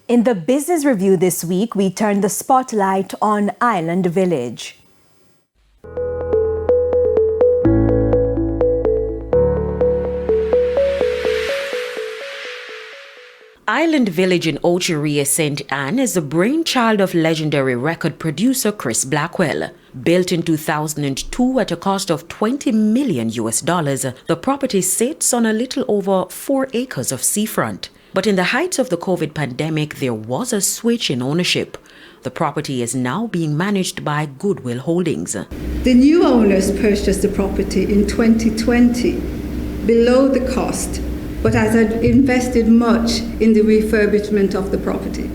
In the business review this week, we turn the spotlight on Island Village. Island Village in Ochiria, St. Anne is the brainchild of legendary record producer Chris Blackwell. Built in 2002 at a cost of $20 million, the property sits on a little over 4 acres of seafront. But in the height of the COVID pandemic, there was a switch in ownership. The property is now being managed by Goodwill Holdings. The new owners purchased the property in 2020 below the cost, but has invested much in the refurbishment of the property.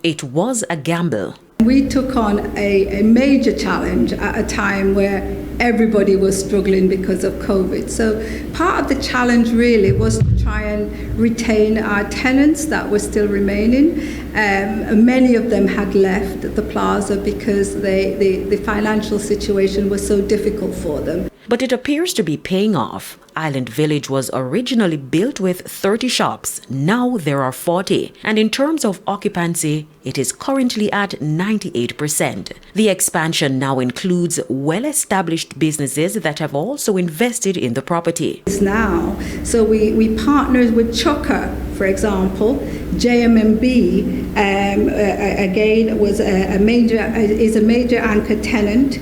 It was a gamble. We took on a major challenge at a time where everybody was struggling because of COVID. So part of the challenge really was to try and retain our tenants that were still remaining. Many of them had left the plaza because the financial situation was so difficult for them. But it appears to be paying off. Island Village was originally built with 30 shops. Now there are 40. And in terms of occupancy, it is currently at 98%. The expansion now includes well-established businesses that have also invested in the property. Now, so we partnered with Chocker, for example. JMMB, again, is a major anchor tenant.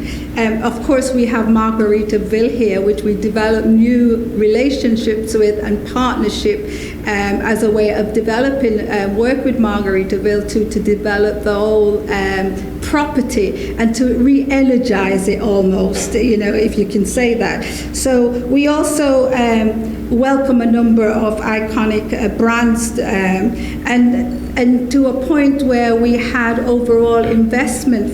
Of course, we have Margaritaville here, which we developed new relationships with and partnership as a way of developing work with Margaritaville to develop the whole property and to re-energize it almost, if you can say that. So we also welcome a number of iconic brands and to a point where we had overall investment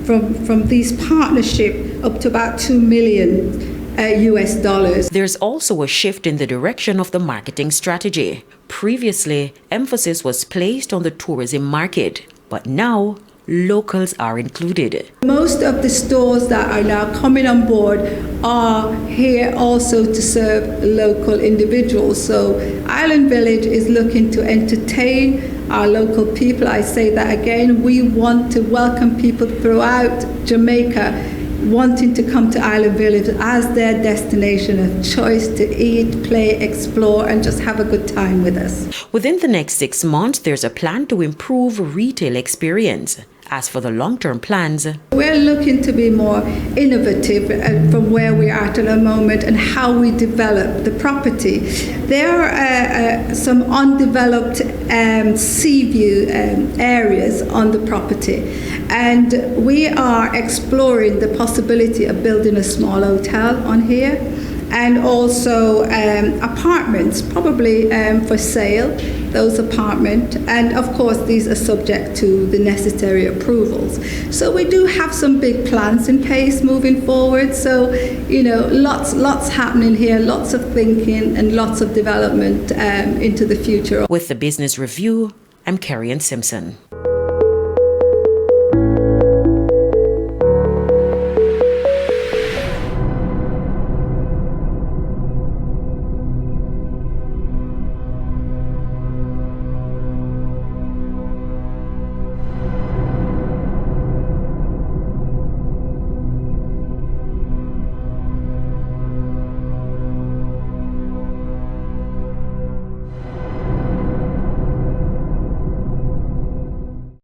from these partnership up to about $2 million. There's also a shift in the direction of the marketing strategy. Previously, emphasis was placed on the tourism market, but now locals are included. Most of the stores that are now coming on board are here also to serve local individuals. So Island Village is looking to entertain our local people. I say that again, we want to welcome people throughout Jamaica wanting to come to Island Village as their destination of choice to eat, play, explore, and just have a good time with us. Within the next 6 months, there's a plan to improve retail experience. As for the long-term plans, we're looking to be more innovative from where we are at the moment and how we develop the property. There are some undeveloped sea view areas on the property, and we are exploring the possibility of building a small hotel on here and also apartments, probably for sale, those apartments. And of course, these are subject to the necessary approvals. So we do have some big plans in place moving forward. So, lots happening here, lots of thinking and lots of development into the future. With the Business Review, I'm Carrie Simpson.